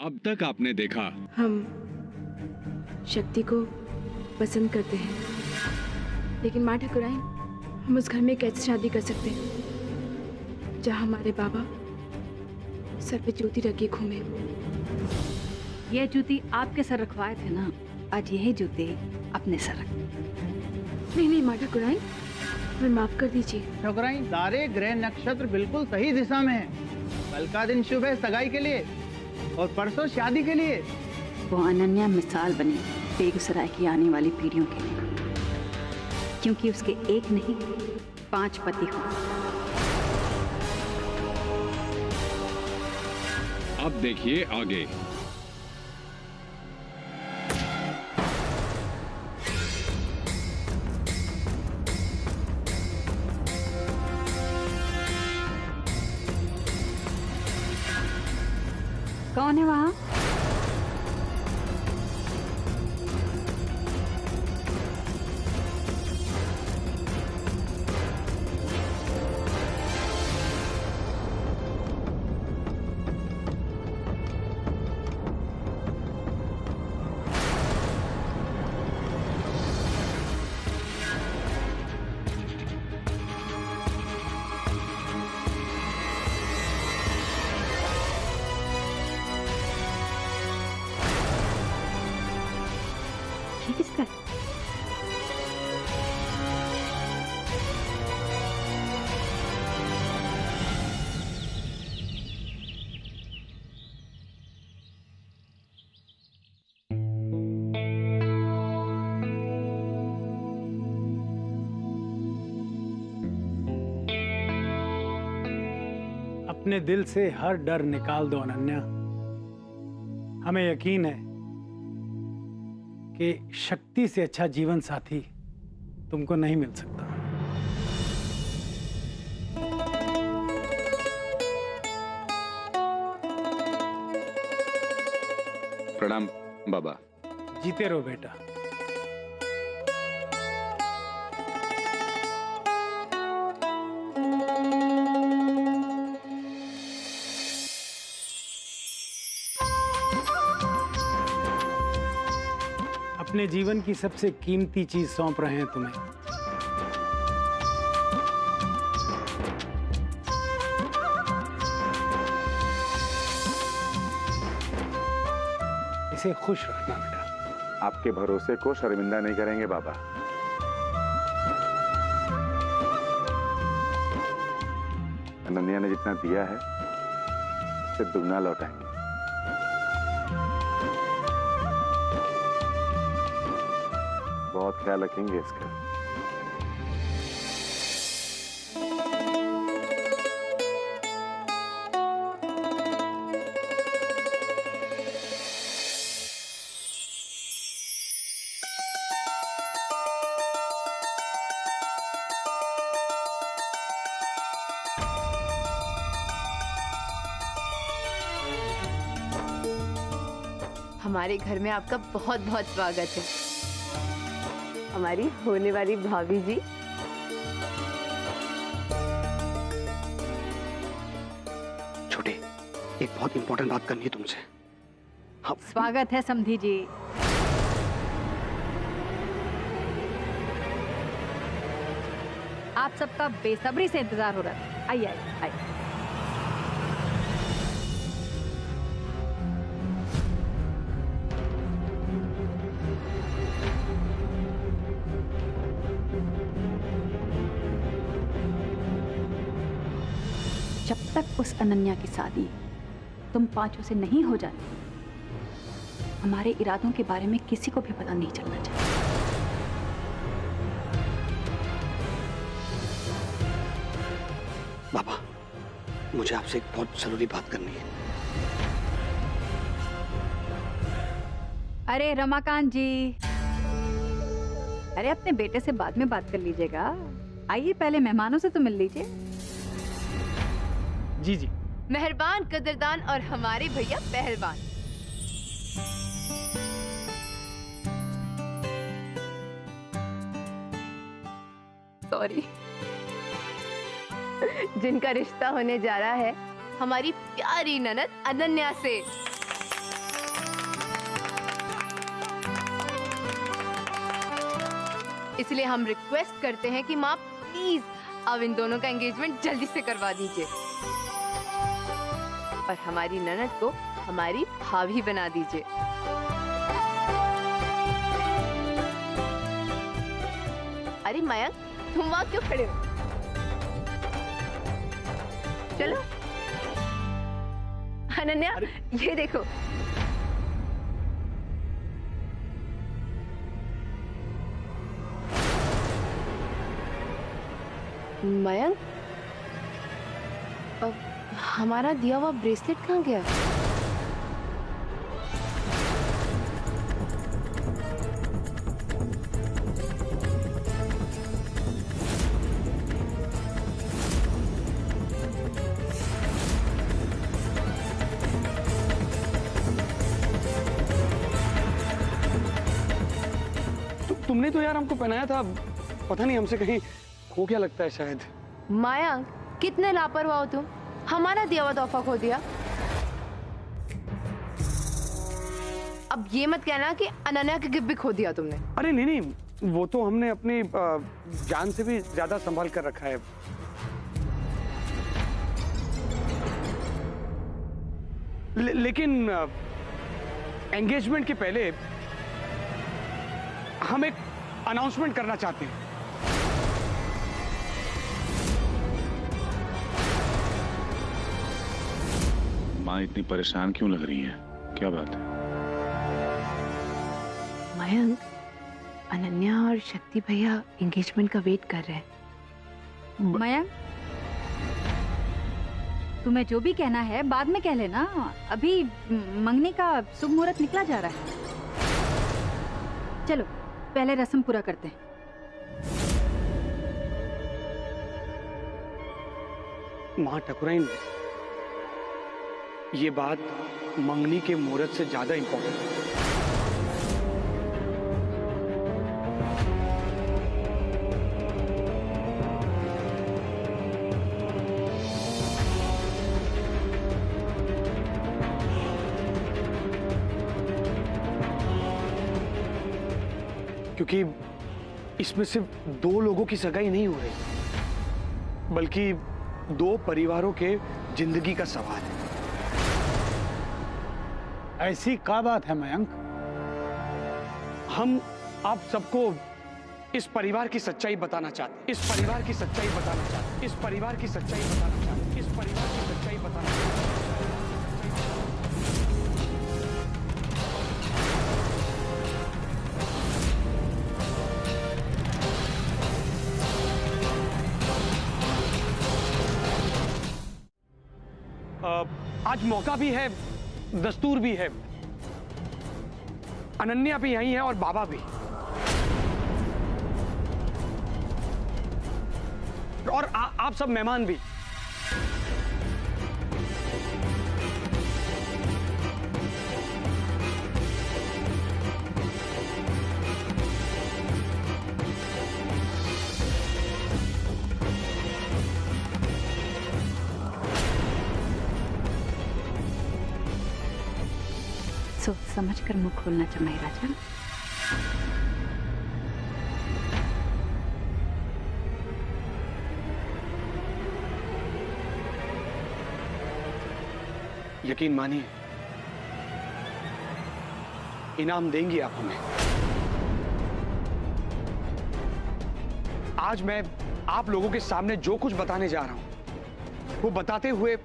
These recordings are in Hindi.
अब तक आपने देखा? हम शक्ति को पसंद करते हैं, लेकिन माँ ठाकुराइन, हम उस घर में कैसे शादी कर सकते हैं जहाँ हमारे बाबा सर पे जूती रखी घूमे? ये जूती आपके सर रखवाए थे ना, आज यही जूती अपने सर रख। नहीं नहीं माँ ठाकुराइन, हमें माफ कर दीजिए। ठाकुराइन, सारे ग्रह नक्षत्र बिल्कुल सही दिशा में है। कल का दिन शुभ है सगाई के लिए और परसों शादी के लिए। वो अनन्या मिसाल बनी बेगूसराय की आने वाली पीढ़ियों के लिए, क्योंकि उसके एक नहीं 5 पति हो। अब देखिए आगे। कौन है वहां? किसका? अपने दिल से हर डर निकाल दो अनन्या। हमें यकीन है कि शक्ति से अच्छा जीवन साथी तुमको नहीं मिल सकता। प्रणाम बाबा। जीते रहो बेटा। अपने जीवन की सबसे कीमती चीज सौंप रहे हैं तुम्हें। इसे खुश रखना बेटा। आपके भरोसे को शर्मिंदा नहीं करेंगे बाबा। अनन्या ने जितना दिया है उससे दुगना लौटाएंगे। बहुत ख्याल रखेंगे इसका। हमारे घर में आपका बहुत बहुत स्वागत है, हमारी होने वाली भाभी जी। छोटे, एक बहुत इंपॉर्टेंट बात करनी है तुमसे। हाँ। स्वागत है समधी जी। आप सबका बेसब्री से इंतजार हो रहा है। आइए आइए आइए। जब तक उस अनन्या की शादी तुम 5 से नहीं हो जाती, हमारे इरादों के बारे में किसी को भी पता नहीं चलना चाहिए। बाबा, मुझे आपसे एक बहुत जरूरी बात करनी है। अरे रमाकांत जी, अरे अपने बेटे से बाद में बात कर लीजिएगा। आइए पहले मेहमानों से तो मिल लीजिए। जी जी। मेहरबान, कदरदान और हमारे भैया पहलवान। सॉरी। जिनका रिश्ता होने जा रहा है हमारी प्यारी ननद अनन्या से। इसलिए हम रिक्वेस्ट करते हैं कि माँ प्लीज अब इन दोनों का एंगेजमेंट जल्दी से करवा दीजिए और हमारी ननद को हमारी भाभी बना दीजिए। अरे मयंक, तुम वहां क्यों खड़े हो? चलो अनन्या, ये देखो। मयंक, अब हमारा दिया हुआ ब्रेसलेट कहाँ गया? तुमने तो यार हमको पहनाया था, पता नहीं हमसे कहीं खो गया लगता है शायद। मयंक, कितने लापरवाह हो तुम, हमारा दिया हुआ तोहफा खो दिया। अब ये मत कहना कि अनन्या के गिफ्ट भी खो दिया तुमने। अरे नहीं नहीं, वो तो हमने अपनी जान से भी ज्यादा संभाल कर रखा है। लेकिन एंगेजमेंट के पहले हम एक अनाउंसमेंट करना चाहते हैं। माँ इतनी परेशान क्यों लग रही है, क्या बात है? मयंक, अनन्या और शक्ति भैया एंगेजमेंट का वेट कर रहे हैं। मयंक, तुम्हें जो भी कहना है बाद में कह लेना, अभी मंगनी का शुभ मुहूर्त निकला जा रहा है। चलो पहले रस्म पूरा करते हैं। माँ ठकुराइन, ये बात मंगनी के मुहूर्त से ज्यादा इंपॉर्टेंट है। क्योंकि इसमें सिर्फ दो लोगों की सगाई नहीं हो रही, बल्कि दो परिवारों के जिंदगी का सवाल है। ऐसी क्या बात है मयंक? हम आप सबको इस परिवार की सच्चाई बताना चाहते, इस परिवार की सच्चाई बताना चाहते, इस परिवार की सच्चाई बताना चाहते, इस परिवार की सच्चाई बताना चाहते। आज मौका भी है, दस्तूर भी है, अनन्या भी यही है और बाबा भी, और आप सब मेहमान भी। सोच समझ कर मुंह खोलना जमाई राजा। यकीन मानिए, इनाम देंगी आप हमें। आज मैं आप लोगों के सामने जो कुछ बताने जा रहा हूं, वो बताते हुए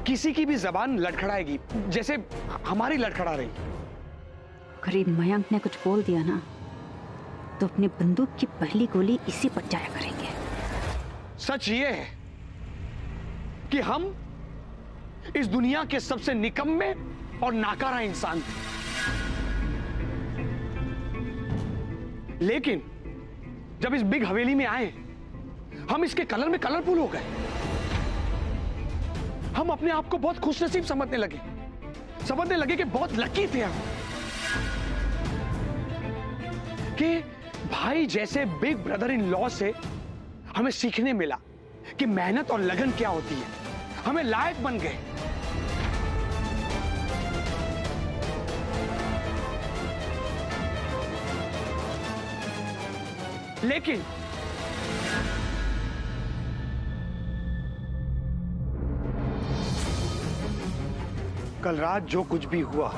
किसी की भी जबान लड़खड़ाएगी, जैसे हमारी लड़खड़ा रही। अगर मयंक ने कुछ बोल दिया ना, तो अपनी बंदूक की पहली गोली इसी पर जाया करेंगे। सच ये है कि हम इस दुनिया के सबसे निकम्मे और नाकारा इंसान थे, लेकिन जब इस बिग हवेली में आए, हम इसके कलर में कलरफुल हो गए। हम अपने आप को बहुत खुशनसीब समझने लगे कि बहुत लकी थे हम, कि भाई जैसे बिग ब्रदर इन लॉ से हमें सीखने मिला कि मेहनत और लगन क्या होती है। हमें लायक बन गए। लेकिन कल रात जो कुछ भी हुआ,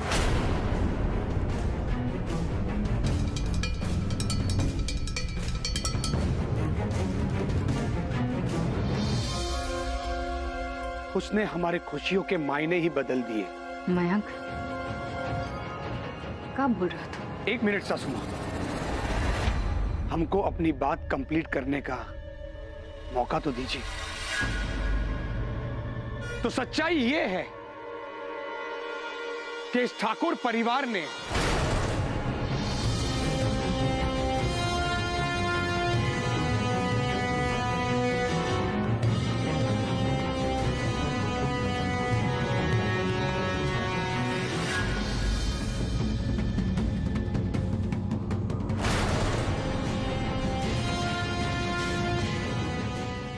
उसने हमारे खुशियों के मायने ही बदल दिए। मयंक, कब बोल रहा था? एक मिनट सा सुनो, हमको अपनी बात कंप्लीट करने का मौका तो दीजिए। तो सच्चाई ये है कि इस ठाकुर परिवार ने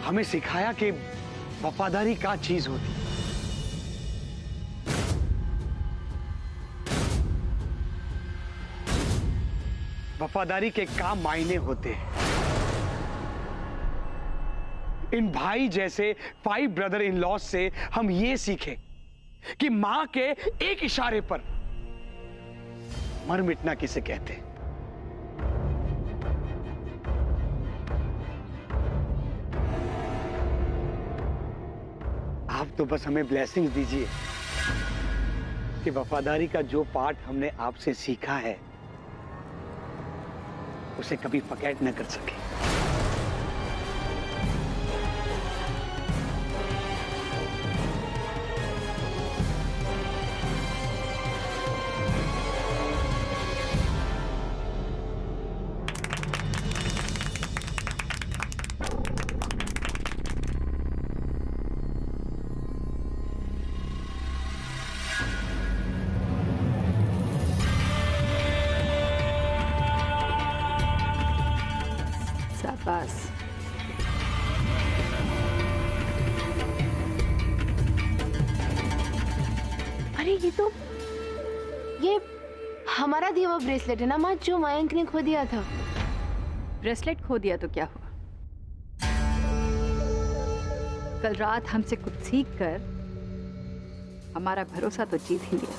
हमें सिखाया कि वफादारी क्या चीज होती है। वफादारी के क्या मायने होते हैं। इन भाई जैसे 5 ब्रदर इन लॉ से हम ये सीखे कि मां के एक इशारे पर मर मिटना किसे कहते हैं। आप तो बस हमें ब्लेसिंग्स दीजिए कि वफादारी का जो पाठ हमने आपसे सीखा है उसे कभी फॉरगेट न कर सके। बस अरे ये हमारा दिया हुआ ब्रेसलेट है ना माँ, जो मयंक ने खो दिया था। ब्रेसलेट खो दिया तो क्या हुआ? कल रात हमसे कुछ सीख कर हमारा भरोसा तो जीत ही लिया।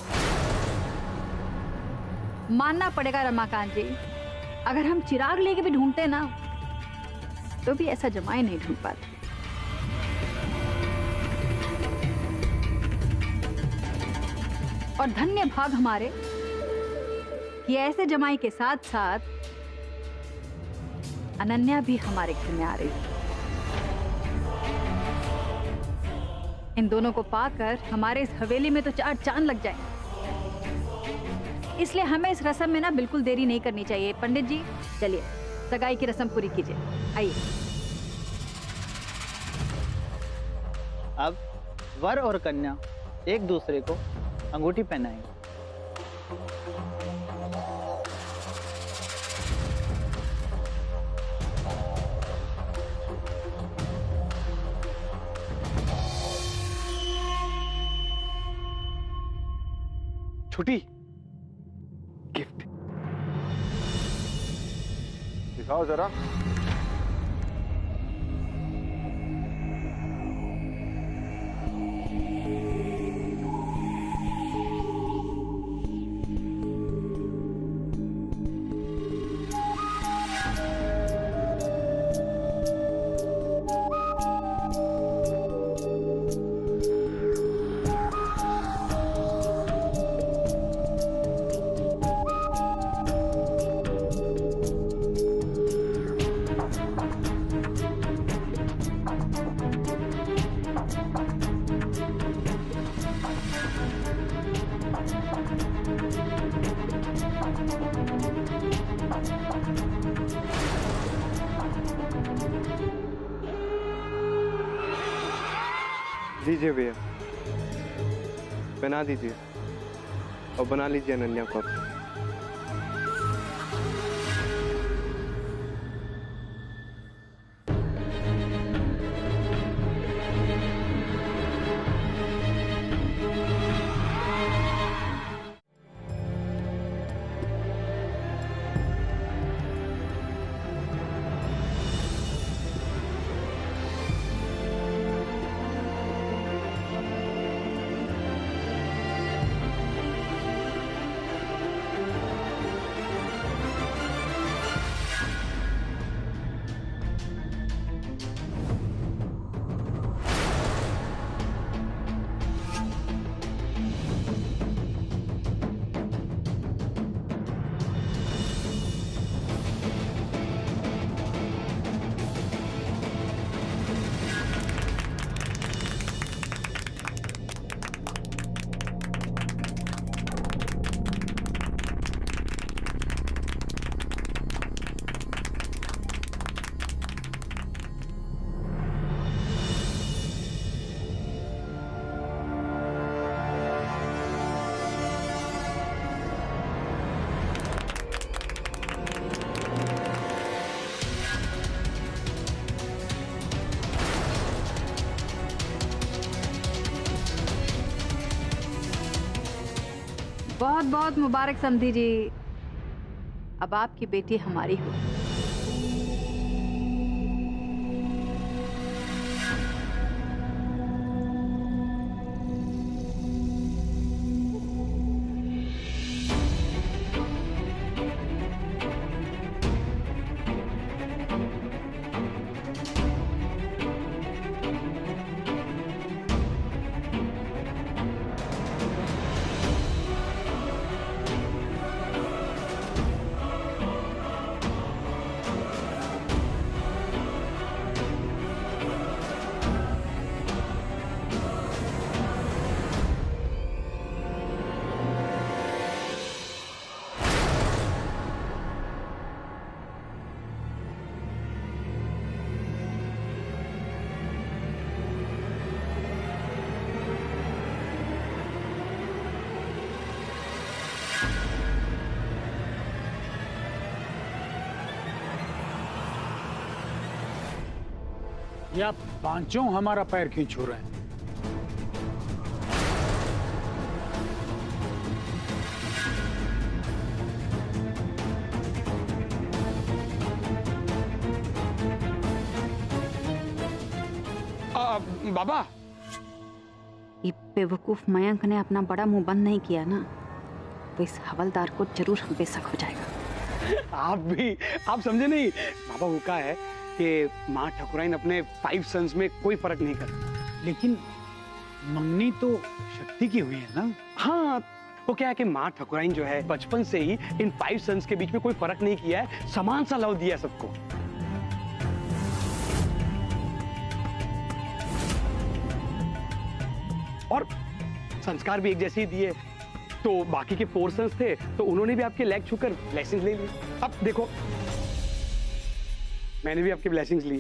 मानना पड़ेगा रमाकांत जी, अगर हम चिराग लेके भी ढूंढते ना तो भी ऐसा जमाई नहीं ढूंढ पाते। और धन्य भाग हमारे कि ऐसे जमाई के साथ साथ अनन्या भी हमारे घर में आ रही है। इन दोनों को पाकर हमारे इस हवेली में तो 4 चांद लग जाएंगे। इसलिए हमें इस रस्म में ना बिल्कुल देरी नहीं करनी चाहिए। पंडित जी चलिए सगाई की रस्म पूरी कीजिए, आइए। अब वर और कन्या एक दूसरे को अंगूठी पहनाएंगे। छोटी गिफ्ट दिखाओ जरा। दीजिए भैया, पहना दीजिए और बना लीजिए अनन्या को। बहुत बहुत मुबारक समधी जी, अब आपकी बेटी हमारी हो। ये आप पांचों हमारा पैर क्यों छू रहे हैं? बाबा, ये बेवकूफ मयंक ने अपना बड़ा मुंह बंद नहीं किया ना, तो इस हवलदार को जरूर हम पे शक हो जाएगा। आप समझे नहीं बाबा, वो क्या है कि माँ ठकुराइन अपने 5 सन्स में कोई फर्क नहीं करती। लेकिन मंगनी तो शक्ति की हुई है ना? हाँ, वो क्या है कि माँ ठकुराइन जो है बचपन से ही इन 5 सन्स के बीच में कोई फर्क नहीं किया है, समान सा लव दिया सबको। और संस्कार भी एक जैसे ही दिए। तो बाकी के 4 सन्स थे, तो उन्होंने भी आपके लेग छूकर ब्लेसिंग्स ले ली। अब देखो, मैंने भी आपके ब्लेसिंग्स ली।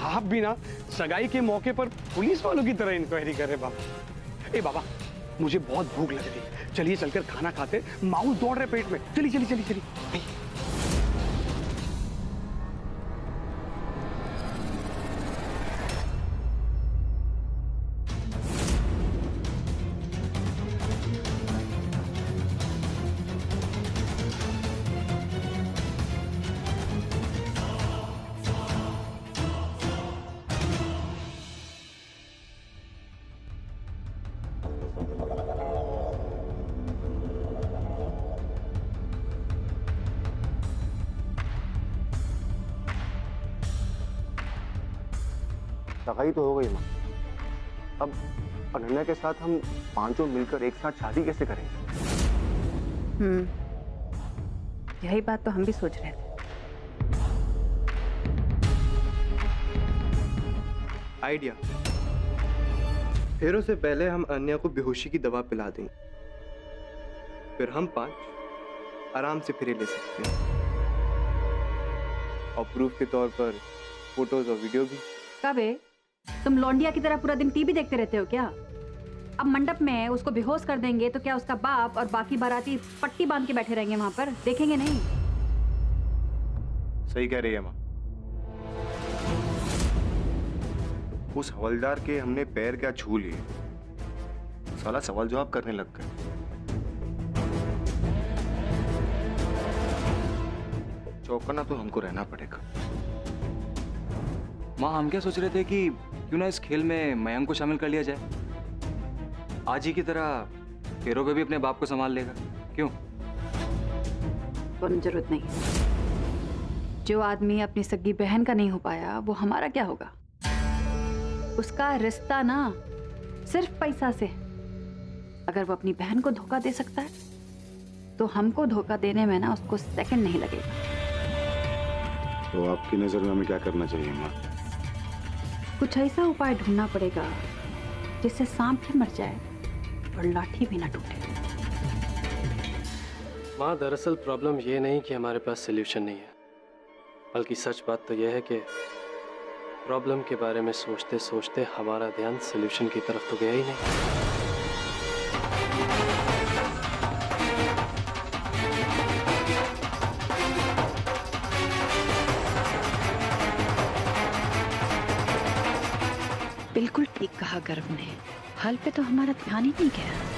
आप भी ना सगाई के मौके पर पुलिस वालों की तरह इंक्वायरी कर रहे बाबा। ए बाबा, मुझे बहुत भूख लग रही है, चलिए चलकर खाना खाते, माउस दौड़ रहे पेट में। चलिए चलिए चलिए चलिए। सगाई तो हो गई माँ, अब अनन्या के साथ हम पांचों मिलकर एक साथ शादी कैसे करेंगे? यही बात तो हम भी सोच रहे थे। आइडिया, फेरों से पहले हम अनन्या को बेहोशी की दवा पिला देंगे, फिर हम 5 आराम से फेरे ले सकते हैं, और प्रूफ के तौर पर फोटोज और वीडियो भी। कबे तुम लौंडिया की तरह पूरा दिन टीवी देखते रहते हो क्या? अब मंडप में है, उसको बेहोश कर देंगे तो क्या उसका बाप और बाकी बाराती पट्टी बांध के बैठे रहेंगे वहां पर, देखेंगे नहीं? सही कह रही है माँ। उस हवलदार के हमने पैर क्या छू लिए, साला सवाल जवाब करने लग गए। चौकना तो हमको रहना पड़ेगा। माँ, हम क्या सोच रहे थे कि क्यों ना इस खेल में मयंक को शामिल कर लिया जाए। आज ही की तरह फेरों पे भी अपने बाप को संभाल लेगा, क्यों? कोई जरूरत नहीं। जो आदमी अपनी सगी बहन का नहीं हो पाया, वो हमारा क्या होगा? उसका रिश्ता ना सिर्फ पैसा से। अगर वो अपनी बहन को धोखा दे सकता है, तो हमको धोखा देने में ना उसको सेकंड नहीं लगेगा। तो आपकी नजर में हमें क्या करना चाहिए माँ? कुछ ऐसा उपाय ढूंढना पड़ेगा जिससे सांप भी मर जाए और लाठी भी ना टूटे। माँ, दरअसल प्रॉब्लम ये नहीं कि हमारे पास सल्यूशन नहीं है, बल्कि सच बात तो यह है कि प्रॉब्लम के बारे में सोचते सोचते हमारा ध्यान सल्यूशन की तरफ तो गया ही नहीं। बिल्कुल ठीक कहा गर्व ने। हल पे तो हमारा ध्यान ही नहीं गया।